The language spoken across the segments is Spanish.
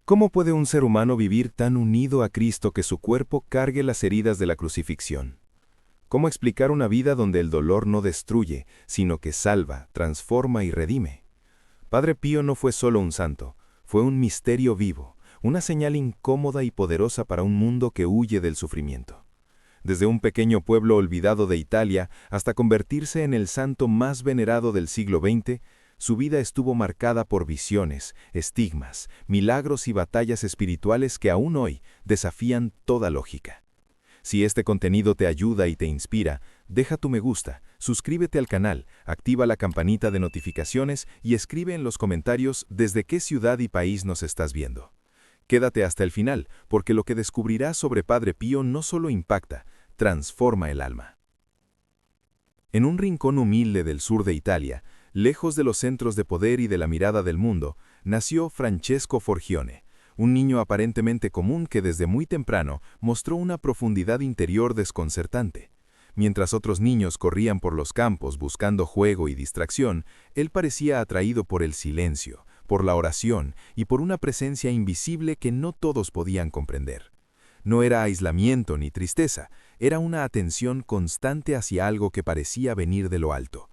¿Cómo puede un ser humano vivir tan unido a Cristo que su cuerpo cargue las heridas de la crucifixión? ¿Cómo explicar una vida donde el dolor no destruye, sino que salva, transforma y redime? Padre Pío no fue solo un santo, fue un misterio vivo, una señal incómoda y poderosa para un mundo que huye del sufrimiento. Desde un pequeño pueblo olvidado de Italia hasta convertirse en el santo más venerado del siglo XX, su vida estuvo marcada por visiones, estigmas, milagros y batallas espirituales que aún hoy desafían toda lógica. Si este contenido te ayuda y te inspira, deja tu me gusta, suscríbete al canal, activa la campanita de notificaciones y escribe en los comentarios desde qué ciudad y país nos estás viendo. Quédate hasta el final, porque lo que descubrirás sobre Padre Pío no solo impacta, transforma el alma. En un rincón humilde del sur de Italia, lejos de los centros de poder y de la mirada del mundo, nació Francesco Forgione, un niño aparentemente común que desde muy temprano mostró una profundidad interior desconcertante. Mientras otros niños corrían por los campos buscando juego y distracción, él parecía atraído por el silencio, por la oración y por una presencia invisible que no todos podían comprender. No era aislamiento ni tristeza, era una atención constante hacia algo que parecía venir de lo alto.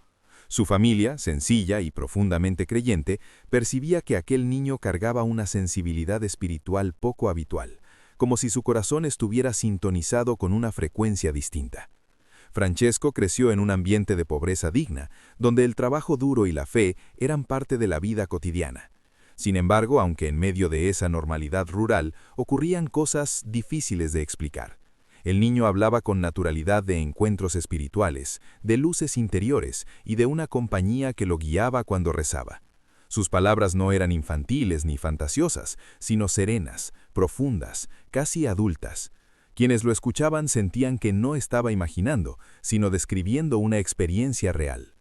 Su familia, sencilla y profundamente creyente, percibía que aquel niño cargaba una sensibilidad espiritual poco habitual, como si su corazón estuviera sintonizado con una frecuencia distinta. Francesco creció en un ambiente de pobreza digna, donde el trabajo duro y la fe eran parte de la vida cotidiana. Sin embargo, aunque en medio de esa normalidad rural ocurrían cosas difíciles de explicar. El niño hablaba con naturalidad de encuentros espirituales, de luces interiores y de una compañía que lo guiaba cuando rezaba. Sus palabras no eran infantiles ni fantasiosas, sino serenas, profundas, casi adultas. Quienes lo escuchaban sentían que no estaba imaginando, sino describiendo una experiencia real.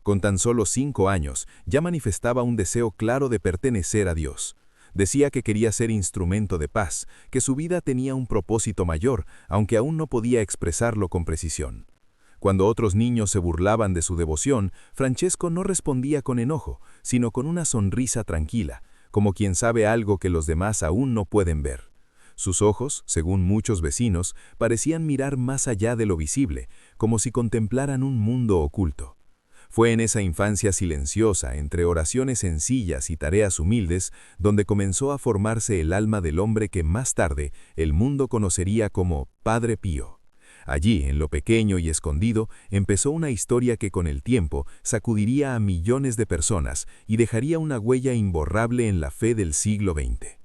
Con tan solo 5 años, ya manifestaba un deseo claro de pertenecer a Dios. Decía que quería ser instrumento de paz, que su vida tenía un propósito mayor, aunque aún no podía expresarlo con precisión. Cuando otros niños se burlaban de su devoción, Francesco no respondía con enojo, sino con una sonrisa tranquila, como quien sabe algo que los demás aún no pueden ver. Sus ojos, según muchos vecinos, parecían mirar más allá de lo visible, como si contemplaran un mundo oculto. Fue en esa infancia silenciosa, entre oraciones sencillas y tareas humildes, donde comenzó a formarse el alma del hombre que más tarde el mundo conocería como Padre Pío. Allí, en lo pequeño y escondido, empezó una historia que con el tiempo sacudiría a millones de personas y dejaría una huella imborrable en la fe del siglo XX.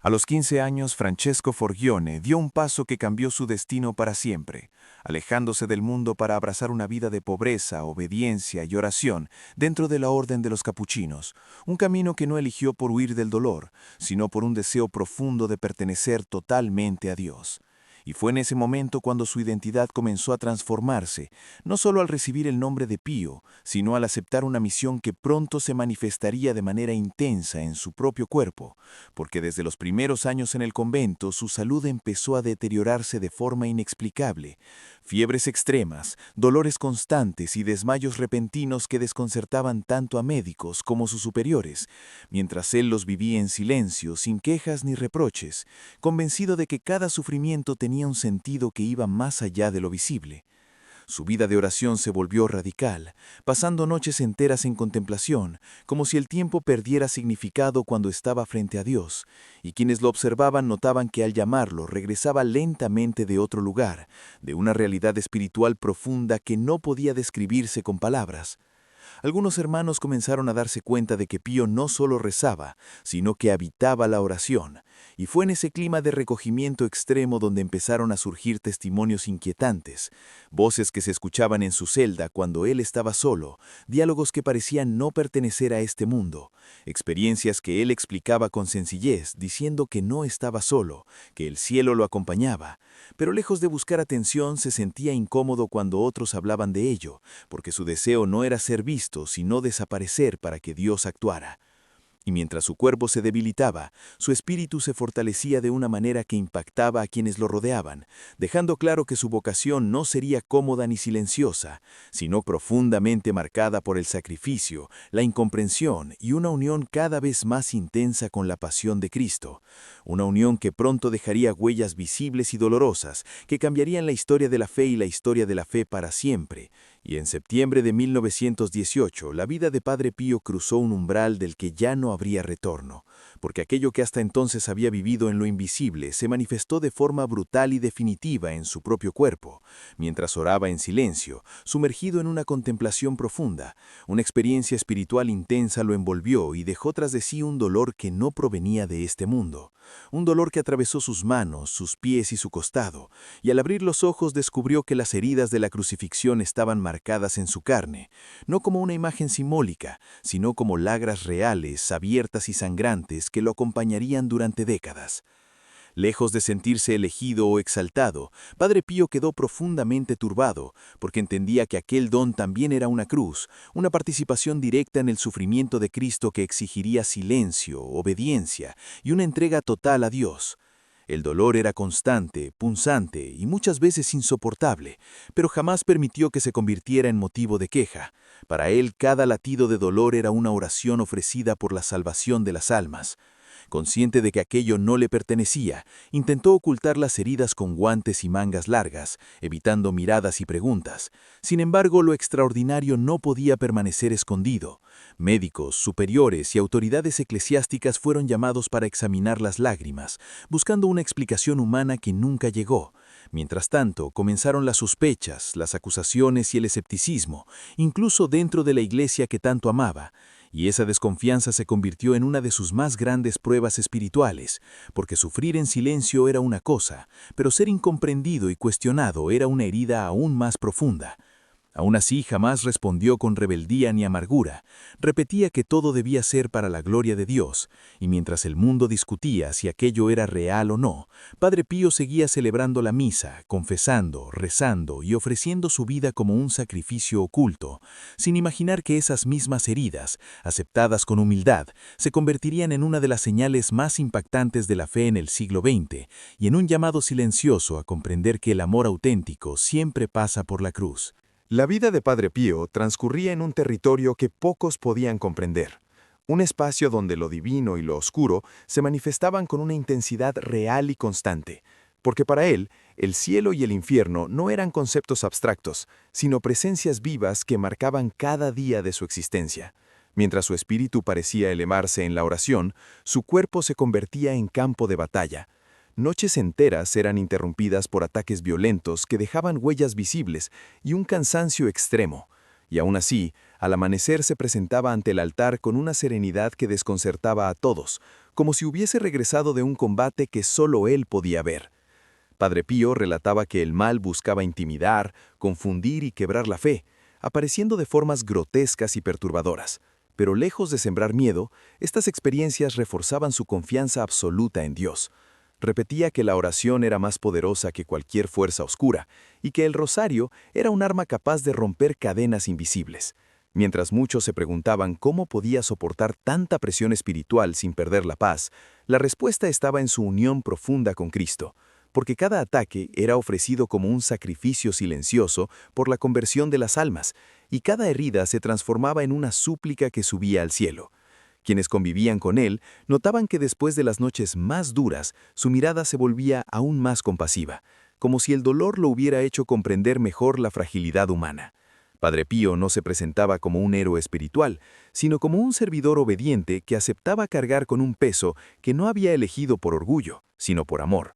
A los 15 años, Francesco Forgione dio un paso que cambió su destino para siempre, alejándose del mundo para abrazar una vida de pobreza, obediencia y oración dentro de la Orden de los Capuchinos, un camino que no eligió por huir del dolor, sino por un deseo profundo de pertenecer totalmente a Dios. Y fue en ese momento cuando su identidad comenzó a transformarse, no solo al recibir el nombre de Pío, sino al aceptar una misión que pronto se manifestaría de manera intensa en su propio cuerpo, porque desde los primeros años en el convento su salud empezó a deteriorarse de forma inexplicable. Fiebres extremas, dolores constantes y desmayos repentinos que desconcertaban tanto a médicos como sus superiores, mientras él los vivía en silencio, sin quejas ni reproches, convencido de que cada sufrimiento tenía un sentido que iba más allá de lo visible. Su vida de oración se volvió radical, pasando noches enteras en contemplación, como si el tiempo perdiera significado cuando estaba frente a Dios, y quienes lo observaban notaban que al llamarlo regresaba lentamente de otro lugar, de una realidad espiritual profunda que no podía describirse con palabras. Algunos hermanos comenzaron a darse cuenta de que Pío no solo rezaba, sino que habitaba la oración, y fue en ese clima de recogimiento extremo donde empezaron a surgir testimonios inquietantes, voces que se escuchaban en su celda cuando él estaba solo, diálogos que parecían no pertenecer a este mundo, experiencias que él explicaba con sencillez, diciendo que no estaba solo, que el cielo lo acompañaba, pero lejos de buscar atención se sentía incómodo cuando otros hablaban de ello, porque su deseo no era ser visto, sino desaparecer para que Dios actuara. y mientras su cuerpo se debilitaba, su espíritu se fortalecía de una manera que impactaba a quienes lo rodeaban, dejando claro que su vocación no sería cómoda ni silenciosa, sino profundamente marcada por el sacrificio, la incomprensión y una unión cada vez más intensa con la pasión de Cristo. Una unión que pronto dejaría huellas visibles y dolorosas, que cambiarían la historia de la fe y la historia de la fe para siempre. Y en septiembre de 1918, la vida de Padre Pío cruzó un umbral del que ya no habría retorno, porque aquello que hasta entonces había vivido en lo invisible se manifestó de forma brutal y definitiva en su propio cuerpo, mientras oraba en silencio, sumergido en una contemplación profunda. Una experiencia espiritual intensa lo envolvió y dejó tras de sí un dolor que no provenía de este mundo, un dolor que atravesó sus manos, sus pies y su costado, y al abrir los ojos descubrió que las heridas de la crucifixión estaban marcadas en su carne, no como una imagen simbólica, sino como lagras reales, abiertas y sangrantes que lo acompañarían durante décadas. Lejos de sentirse elegido o exaltado, Padre Pío quedó profundamente turbado, porque entendía que aquel don también era una cruz, una participación directa en el sufrimiento de Cristo que exigiría silencio, obediencia y una entrega total a Dios. El dolor era constante, punzante y muchas veces insoportable, pero jamás permitió que se convirtiera en motivo de queja. Para él, cada latido de dolor era una oración ofrecida por la salvación de las almas. Consciente de que aquello no le pertenecía, intentó ocultar las heridas con guantes y mangas largas, evitando miradas y preguntas. Sin embargo, lo extraordinario no podía permanecer escondido. Médicos, superiores y autoridades eclesiásticas fueron llamados para examinar las lágrimas, buscando una explicación humana que nunca llegó. Mientras tanto, comenzaron las sospechas, las acusaciones y el escepticismo, incluso dentro de la iglesia que tanto amaba. Y esa desconfianza se convirtió en una de sus más grandes pruebas espirituales, porque sufrir en silencio era una cosa, pero ser incomprendido y cuestionado era una herida aún más profunda. Aún así, jamás respondió con rebeldía ni amargura. Repetía que todo debía ser para la gloria de Dios, y mientras el mundo discutía si aquello era real o no, Padre Pío seguía celebrando la misa, confesando, rezando y ofreciendo su vida como un sacrificio oculto, sin imaginar que esas mismas heridas, aceptadas con humildad, se convertirían en una de las señales más impactantes de la fe en el siglo XX, y en un llamado silencioso a comprender que el amor auténtico siempre pasa por la cruz. La vida de Padre Pío transcurría en un territorio que pocos podían comprender, un espacio donde lo divino y lo oscuro se manifestaban con una intensidad real y constante, porque para él, el cielo y el infierno no eran conceptos abstractos, sino presencias vivas que marcaban cada día de su existencia. Mientras su espíritu parecía elevarse en la oración, su cuerpo se convertía en campo de batalla. Noches enteras eran interrumpidas por ataques violentos que dejaban huellas visibles y un cansancio extremo. Y aún así, al amanecer se presentaba ante el altar con una serenidad que desconcertaba a todos, como si hubiese regresado de un combate que solo él podía ver. Padre Pío relataba que el mal buscaba intimidar, confundir y quebrar la fe, apareciendo de formas grotescas y perturbadoras. Pero lejos de sembrar miedo, estas experiencias reforzaban su confianza absoluta en Dios. Repetía que la oración era más poderosa que cualquier fuerza oscura y que el rosario era un arma capaz de romper cadenas invisibles. Mientras muchos se preguntaban cómo podía soportar tanta presión espiritual sin perder la paz, la respuesta estaba en su unión profunda con Cristo, porque cada ataque era ofrecido como un sacrificio silencioso por la conversión de las almas, y cada herida se transformaba en una súplica que subía al cielo. Quienes convivían con él notaban que después de las noches más duras, su mirada se volvía aún más compasiva, como si el dolor lo hubiera hecho comprender mejor la fragilidad humana. Padre Pío no se presentaba como un héroe espiritual, sino como un servidor obediente que aceptaba cargar con un peso que no había elegido por orgullo, sino por amor.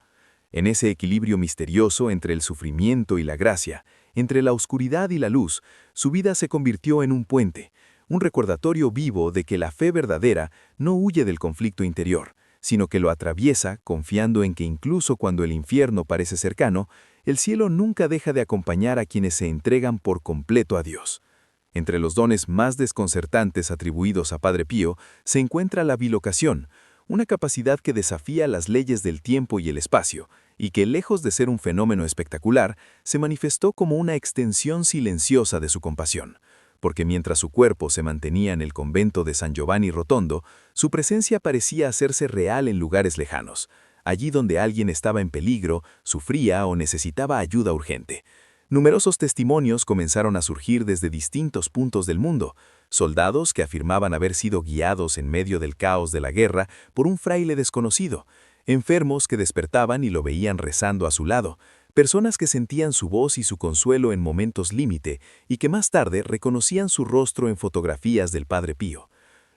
En ese equilibrio misterioso entre el sufrimiento y la gracia, entre la oscuridad y la luz, su vida se convirtió en un puente, un recordatorio vivo de que la fe verdadera no huye del conflicto interior, sino que lo atraviesa confiando en que incluso cuando el infierno parece cercano, el cielo nunca deja de acompañar a quienes se entregan por completo a Dios. Entre los dones más desconcertantes atribuidos a Padre Pío se encuentra la bilocación, una capacidad que desafía las leyes del tiempo y el espacio, y que lejos de ser un fenómeno espectacular, se manifestó como una extensión silenciosa de su compasión. porque mientras su cuerpo se mantenía en el convento de San Giovanni Rotondo, su presencia parecía hacerse real en lugares lejanos, allí donde alguien estaba en peligro, sufría o necesitaba ayuda urgente. Numerosos testimonios comenzaron a surgir desde distintos puntos del mundo, soldados que afirmaban haber sido guiados en medio del caos de la guerra por un fraile desconocido, enfermos que despertaban y lo veían rezando a su lado, personas que sentían su voz y su consuelo en momentos límite y que más tarde reconocían su rostro en fotografías del Padre Pío.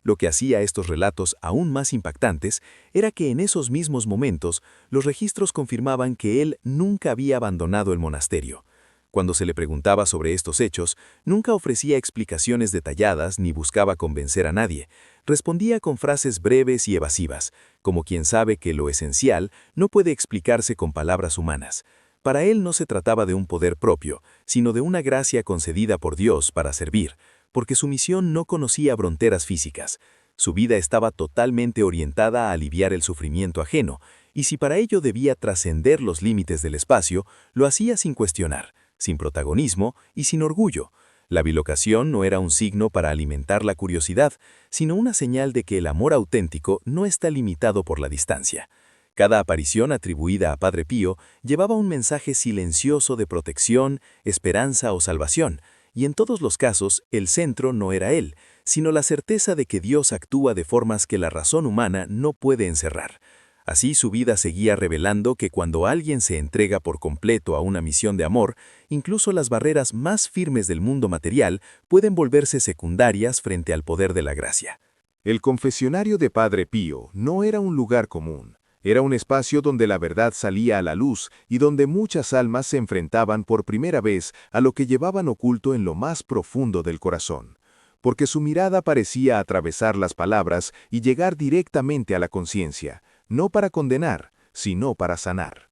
Lo que hacía estos relatos aún más impactantes era que en esos mismos momentos los registros confirmaban que él nunca había abandonado el monasterio. Cuando se le preguntaba sobre estos hechos, nunca ofrecía explicaciones detalladas ni buscaba convencer a nadie. Respondía con frases breves y evasivas, como quien sabe que lo esencial no puede explicarse con palabras humanas. Para él no se trataba de un poder propio, sino de una gracia concedida por Dios para servir, porque su misión no conocía fronteras físicas. Su vida estaba totalmente orientada a aliviar el sufrimiento ajeno, y si para ello debía trascender los límites del espacio, lo hacía sin cuestionar, sin protagonismo y sin orgullo. La bilocación no era un signo para alimentar la curiosidad, sino una señal de que el amor auténtico no está limitado por la distancia. Cada aparición atribuida a Padre Pío llevaba un mensaje silencioso de protección, esperanza o salvación, y en todos los casos el centro no era él, sino la certeza de que Dios actúa de formas que la razón humana no puede encerrar. Así su vida seguía revelando que cuando alguien se entrega por completo a una misión de amor, incluso las barreras más firmes del mundo material pueden volverse secundarias frente al poder de la gracia. El confesionario de Padre Pío no era un lugar común. Era un espacio donde la verdad salía a la luz y donde muchas almas se enfrentaban por primera vez a lo que llevaban oculto en lo más profundo del corazón. Porque su mirada parecía atravesar las palabras y llegar directamente a la conciencia, no para condenar, sino para sanar.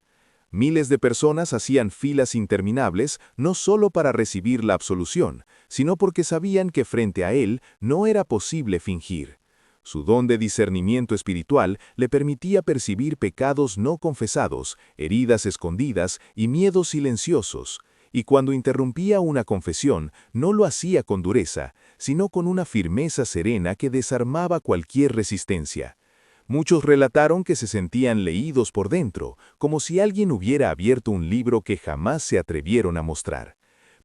Miles de personas hacían filas interminables no solo para recibir la absolución, sino porque sabían que frente a él no era posible fingir. Su don de discernimiento espiritual le permitía percibir pecados no confesados, heridas escondidas y miedos silenciosos, y cuando interrumpía una confesión no lo hacía con dureza, sino con una firmeza serena que desarmaba cualquier resistencia. Muchos relataron que se sentían leídos por dentro, como si alguien hubiera abierto un libro que jamás se atrevieron a mostrar.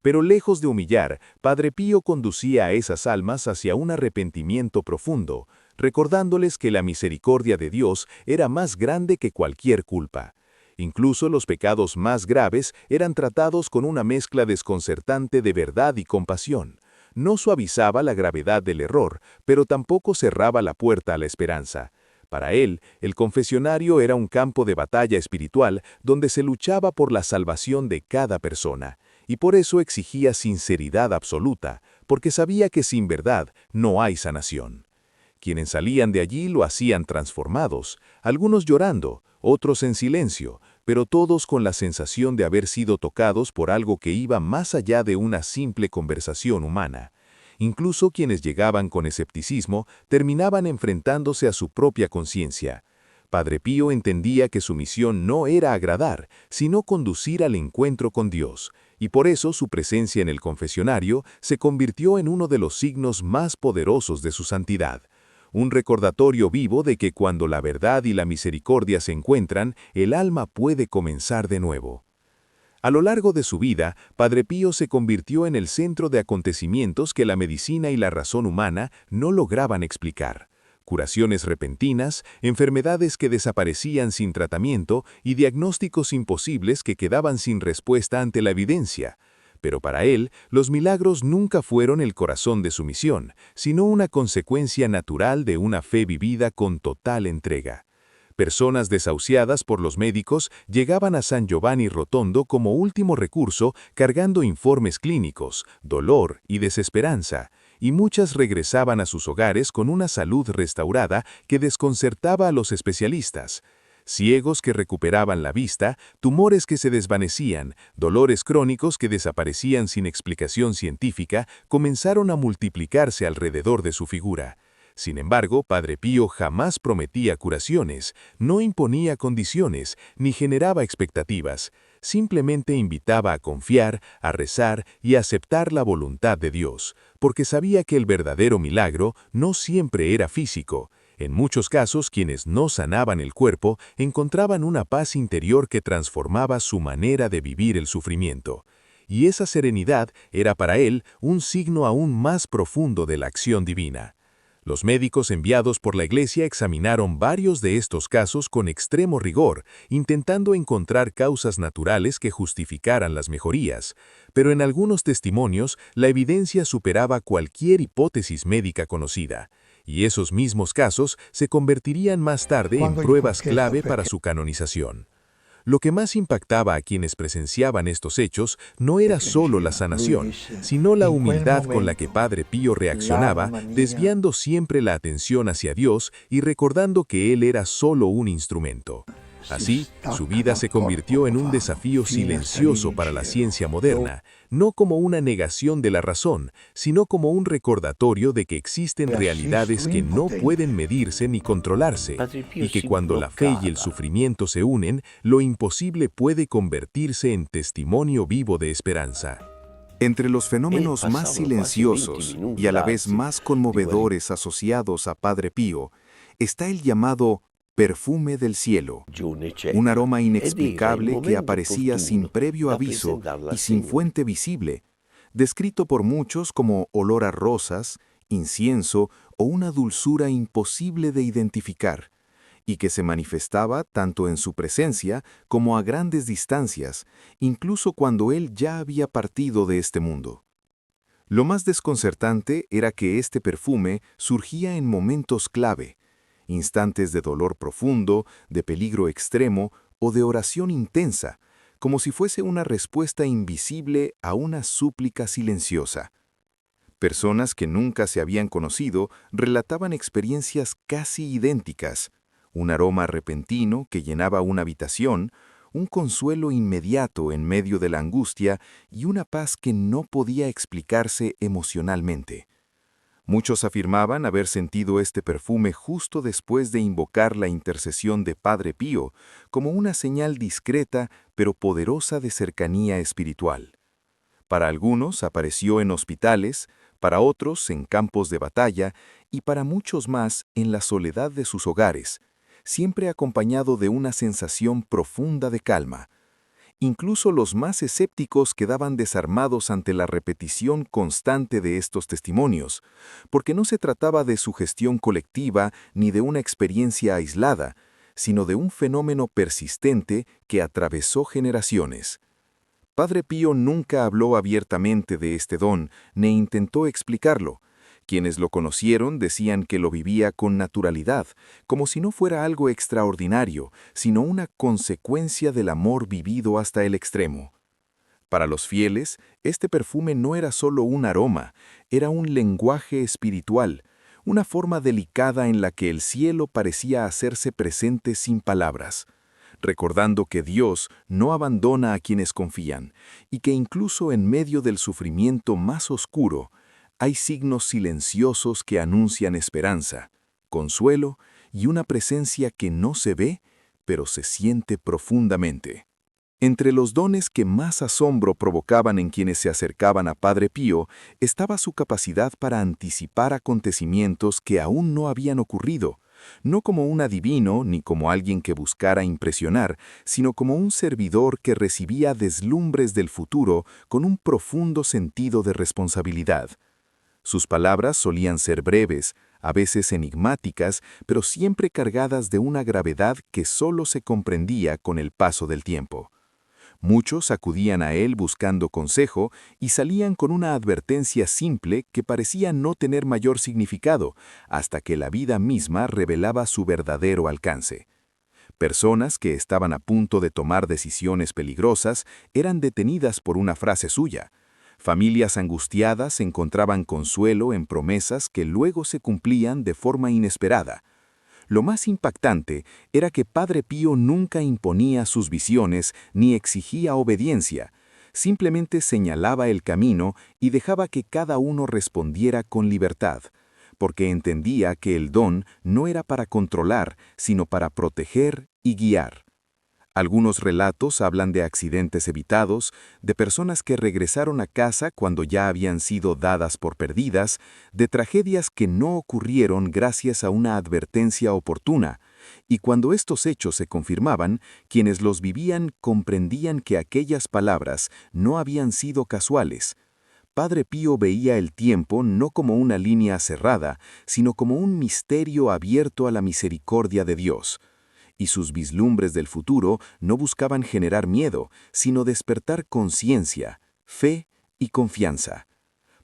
Pero lejos de humillar, Padre Pío conducía a esas almas hacia un arrepentimiento profundo, recordándoles que la misericordia de Dios era más grande que cualquier culpa. Incluso los pecados más graves eran tratados con una mezcla desconcertante de verdad y compasión. No suavizaba la gravedad del error, pero tampoco cerraba la puerta a la esperanza. Para él, el confesionario era un campo de batalla espiritual donde se luchaba por la salvación de cada persona, y por eso exigía sinceridad absoluta, porque sabía que sin verdad no hay sanación. Quienes salían de allí lo hacían transformados, algunos llorando, otros en silencio, pero todos con la sensación de haber sido tocados por algo que iba más allá de una simple conversación humana. Incluso quienes llegaban con escepticismo terminaban enfrentándose a su propia conciencia. Padre Pío entendía que su misión no era agradar, sino conducir al encuentro con Dios, y por eso su presencia en el confesionario se convirtió en uno de los signos más poderosos de su santidad. Un recordatorio vivo de que cuando la verdad y la misericordia se encuentran, el alma puede comenzar de nuevo. A lo largo de su vida, Padre Pío se convirtió en el centro de acontecimientos que la medicina y la razón humana no lograban explicar. Curaciones repentinas, enfermedades que desaparecían sin tratamiento y diagnósticos imposibles que quedaban sin respuesta ante la evidencia. Pero para él, los milagros nunca fueron el corazón de su misión, sino una consecuencia natural de una fe vivida con total entrega. Personas desahuciadas por los médicos llegaban a San Giovanni Rotondo como último recurso cargando informes clínicos, dolor y desesperanza, y muchas regresaban a sus hogares con una salud restaurada que desconcertaba a los especialistas. Ciegos que recuperaban la vista, tumores que se desvanecían, dolores crónicos que desaparecían sin explicación científica, comenzaron a multiplicarse alrededor de su figura. Sin embargo, Padre Pío jamás prometía curaciones, no imponía condiciones, ni generaba expectativas. Simplemente invitaba a confiar, a rezar y a aceptar la voluntad de Dios, porque sabía que el verdadero milagro no siempre era físico. En muchos casos, quienes no sanaban el cuerpo encontraban una paz interior que transformaba su manera de vivir el sufrimiento. Y esa serenidad era para él un signo aún más profundo de la acción divina. Los médicos enviados por la Iglesia examinaron varios de estos casos con extremo rigor, intentando encontrar causas naturales que justificaran las mejorías, pero en algunos testimonios la evidencia superaba cualquier hipótesis médica conocida, y esos mismos casos se convertirían más tarde en pruebas clave para su canonización. Lo que más impactaba a quienes presenciaban estos hechos no era solo la sanación, sino la humildad con la que Padre Pío reaccionaba, desviando siempre la atención hacia Dios y recordando que él era solo un instrumento. Así, su vida se convirtió en un desafío silencioso para la ciencia moderna, no como una negación de la razón, sino como un recordatorio de que existen realidades que no pueden medirse ni controlarse, y que cuando la fe y el sufrimiento se unen, lo imposible puede convertirse en testimonio vivo de esperanza. Entre los fenómenos más silenciosos y a la vez más conmovedores asociados a Padre Pío, está el llamado perfume del cielo, un aroma inexplicable que aparecía sin previo aviso y sin fuente visible, descrito por muchos como olor a rosas, incienso o una dulzura imposible de identificar, y que se manifestaba tanto en su presencia como a grandes distancias, incluso cuando él ya había partido de este mundo. Lo más desconcertante era que este perfume surgía en momentos clave, instantes de dolor profundo, de peligro extremo o de oración intensa, como si fuese una respuesta invisible a una súplica silenciosa. Personas que nunca se habían conocido relataban experiencias casi idénticas, un aroma repentino que llenaba una habitación, un consuelo inmediato en medio de la angustia y una paz que no podía explicarse emocionalmente. Muchos afirmaban haber sentido este perfume justo después de invocar la intercesión de Padre Pío como una señal discreta pero poderosa de cercanía espiritual. Para algunos apareció en hospitales, para otros en campos de batalla y para muchos más en la soledad de sus hogares, siempre acompañado de una sensación profunda de calma. Incluso los más escépticos quedaban desarmados ante la repetición constante de estos testimonios, porque no se trataba de sugestión colectiva ni de una experiencia aislada, sino de un fenómeno persistente que atravesó generaciones. Padre Pío nunca habló abiertamente de este don, ni intentó explicarlo. Quienes lo conocieron decían que lo vivía con naturalidad, como si no fuera algo extraordinario, sino una consecuencia del amor vivido hasta el extremo. Para los fieles, este perfume no era solo un aroma, era un lenguaje espiritual, una forma delicada en la que el cielo parecía hacerse presente sin palabras, recordando que Dios no abandona a quienes confían, y que incluso en medio del sufrimiento más oscuro, hay signos silenciosos que anuncian esperanza, consuelo y una presencia que no se ve, pero se siente profundamente. Entre los dones que más asombro provocaban en quienes se acercaban a Padre Pío estaba su capacidad para anticipar acontecimientos que aún no habían ocurrido, no como un adivino ni como alguien que buscara impresionar, sino como un servidor que recibía deslumbres del futuro con un profundo sentido de responsabilidad. Sus palabras solían ser breves, a veces enigmáticas, pero siempre cargadas de una gravedad que solo se comprendía con el paso del tiempo. Muchos acudían a él buscando consejo y salían con una advertencia simple que parecía no tener mayor significado, hasta que la vida misma revelaba su verdadero alcance. Personas que estaban a punto de tomar decisiones peligrosas eran detenidas por una frase suya. Familias angustiadas encontraban consuelo en promesas que luego se cumplían de forma inesperada. Lo más impactante era que Padre Pío nunca imponía sus visiones ni exigía obediencia, simplemente señalaba el camino y dejaba que cada uno respondiera con libertad, porque entendía que el don no era para controlar, sino para proteger y guiar. Algunos relatos hablan de accidentes evitados, de personas que regresaron a casa cuando ya habían sido dadas por perdidas, de tragedias que no ocurrieron gracias a una advertencia oportuna, y cuando estos hechos se confirmaban, quienes los vivían comprendían que aquellas palabras no habían sido casuales. Padre Pío veía el tiempo no como una línea cerrada, sino como un misterio abierto a la misericordia de Dios. Y sus vislumbres del futuro no buscaban generar miedo, sino despertar conciencia, fe y confianza.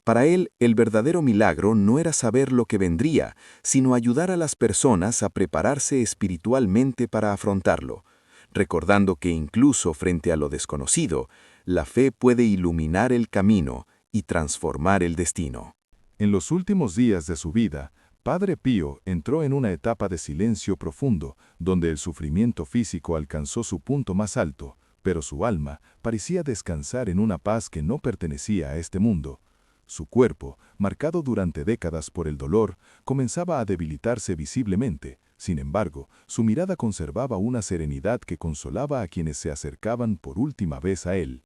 Para él, el verdadero milagro no era saber lo que vendría, sino ayudar a las personas a prepararse espiritualmente para afrontarlo, recordando que incluso frente a lo desconocido, la fe puede iluminar el camino y transformar el destino. En los últimos días de su vida, Padre Pío entró en una etapa de silencio profundo, donde el sufrimiento físico alcanzó su punto más alto, pero su alma parecía descansar en una paz que no pertenecía a este mundo. Su cuerpo, marcado durante décadas por el dolor, comenzaba a debilitarse visiblemente. Sin embargo, su mirada conservaba una serenidad que consolaba a quienes se acercaban por última vez a él.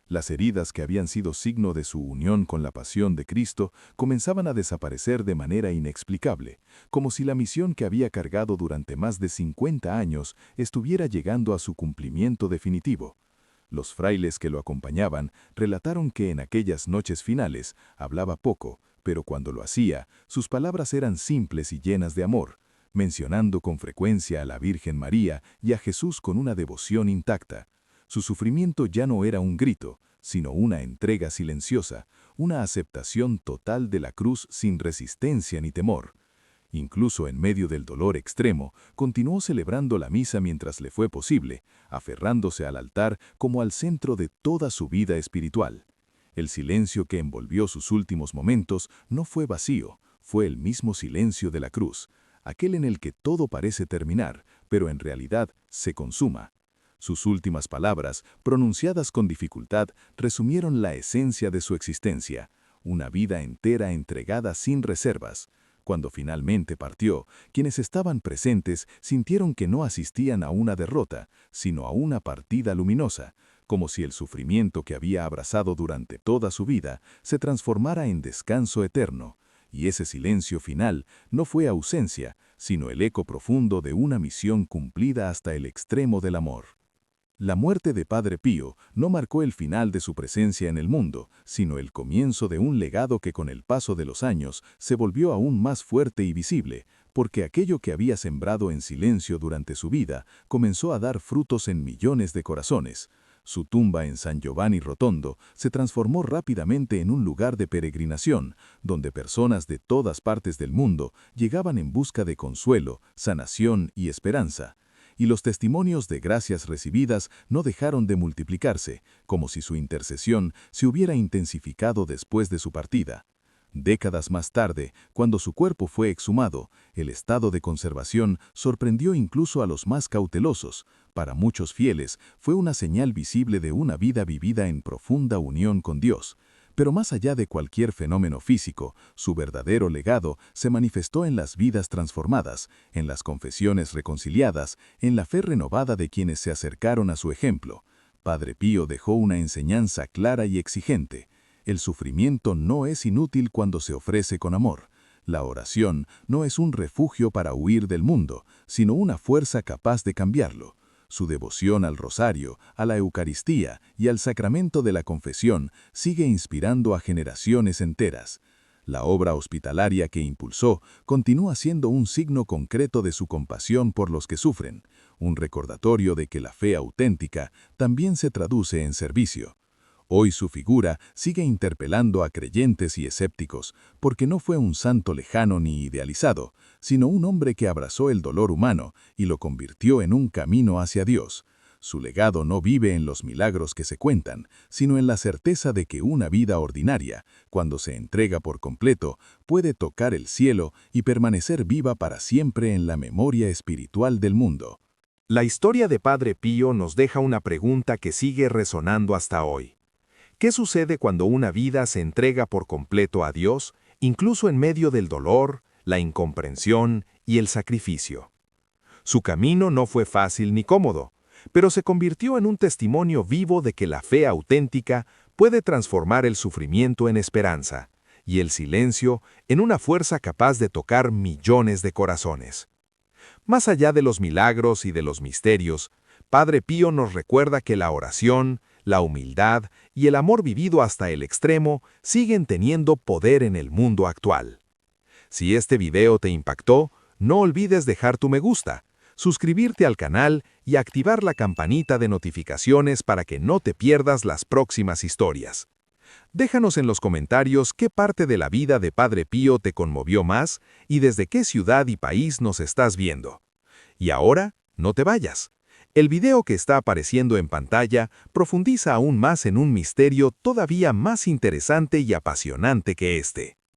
Las heridas que habían sido signo de su unión con la pasión de Cristo comenzaban a desaparecer de manera inexplicable, como si la misión que había cargado durante más de 50 años estuviera llegando a su cumplimiento definitivo. Los frailes que lo acompañaban relataron que en aquellas noches finales hablaba poco, pero cuando lo hacía, sus palabras eran simples y llenas de amor, mencionando con frecuencia a la Virgen María y a Jesús con una devoción intacta. Su sufrimiento ya no era un grito, sino una entrega silenciosa, una aceptación total de la cruz sin resistencia ni temor. Incluso en medio del dolor extremo, continuó celebrando la misa mientras le fue posible, aferrándose al altar como al centro de toda su vida espiritual. El silencio que envolvió sus últimos momentos no fue vacío, fue el mismo silencio de la cruz, aquel en el que todo parece terminar, pero en realidad se consuma. Sus últimas palabras, pronunciadas con dificultad, resumieron la esencia de su existencia, una vida entera entregada sin reservas. Cuando finalmente partió, quienes estaban presentes sintieron que no asistían a una derrota, sino a una partida luminosa, como si el sufrimiento que había abrazado durante toda su vida se transformara en descanso eterno. Y ese silencio final no fue ausencia, sino el eco profundo de una misión cumplida hasta el extremo del amor. La muerte de Padre Pío no marcó el final de su presencia en el mundo, sino el comienzo de un legado que con el paso de los años se volvió aún más fuerte y visible, porque aquello que había sembrado en silencio durante su vida comenzó a dar frutos en millones de corazones. Su tumba en San Giovanni Rotondo se transformó rápidamente en un lugar de peregrinación, donde personas de todas partes del mundo llegaban en busca de consuelo, sanación y esperanza. Y los testimonios de gracias recibidas no dejaron de multiplicarse, como si su intercesión se hubiera intensificado después de su partida. Décadas más tarde, cuando su cuerpo fue exhumado, el estado de conservación sorprendió incluso a los más cautelosos. Para muchos fieles, fue una señal visible de una vida vivida en profunda unión con Dios. Pero más allá de cualquier fenómeno físico, su verdadero legado se manifestó en las vidas transformadas, en las confesiones reconciliadas, en la fe renovada de quienes se acercaron a su ejemplo. Padre Pío dejó una enseñanza clara y exigente. El sufrimiento no es inútil cuando se ofrece con amor. La oración no es un refugio para huir del mundo, sino una fuerza capaz de cambiarlo. Su devoción al rosario, a la Eucaristía y al sacramento de la confesión sigue inspirando a generaciones enteras. La obra hospitalaria que impulsó continúa siendo un signo concreto de su compasión por los que sufren, un recordatorio de que la fe auténtica también se traduce en servicio. Hoy su figura sigue interpelando a creyentes y escépticos, porque no fue un santo lejano ni idealizado, sino un hombre que abrazó el dolor humano y lo convirtió en un camino hacia Dios. Su legado no vive en los milagros que se cuentan, sino en la certeza de que una vida ordinaria, cuando se entrega por completo, puede tocar el cielo y permanecer viva para siempre en la memoria espiritual del mundo. La historia de Padre Pío nos deja una pregunta que sigue resonando hasta hoy. ¿Qué sucede cuando una vida se entrega por completo a Dios, incluso en medio del dolor, la incomprensión y el sacrificio? Su camino no fue fácil ni cómodo, pero se convirtió en un testimonio vivo de que la fe auténtica puede transformar el sufrimiento en esperanza y el silencio en una fuerza capaz de tocar millones de corazones. Más allá de los milagros y de los misterios, Padre Pío nos recuerda que la oración, la humildad y el amor vivido hasta el extremo siguen teniendo poder en el mundo actual. Si este video te impactó, no olvides dejar tu me gusta, suscribirte al canal y activar la campanita de notificaciones para que no te pierdas las próximas historias. Déjanos en los comentarios qué parte de la vida de Padre Pío te conmovió más y desde qué ciudad y país nos estás viendo. Y ahora, no te vayas. El video que está apareciendo en pantalla profundiza aún más en un misterio todavía más interesante y apasionante que este.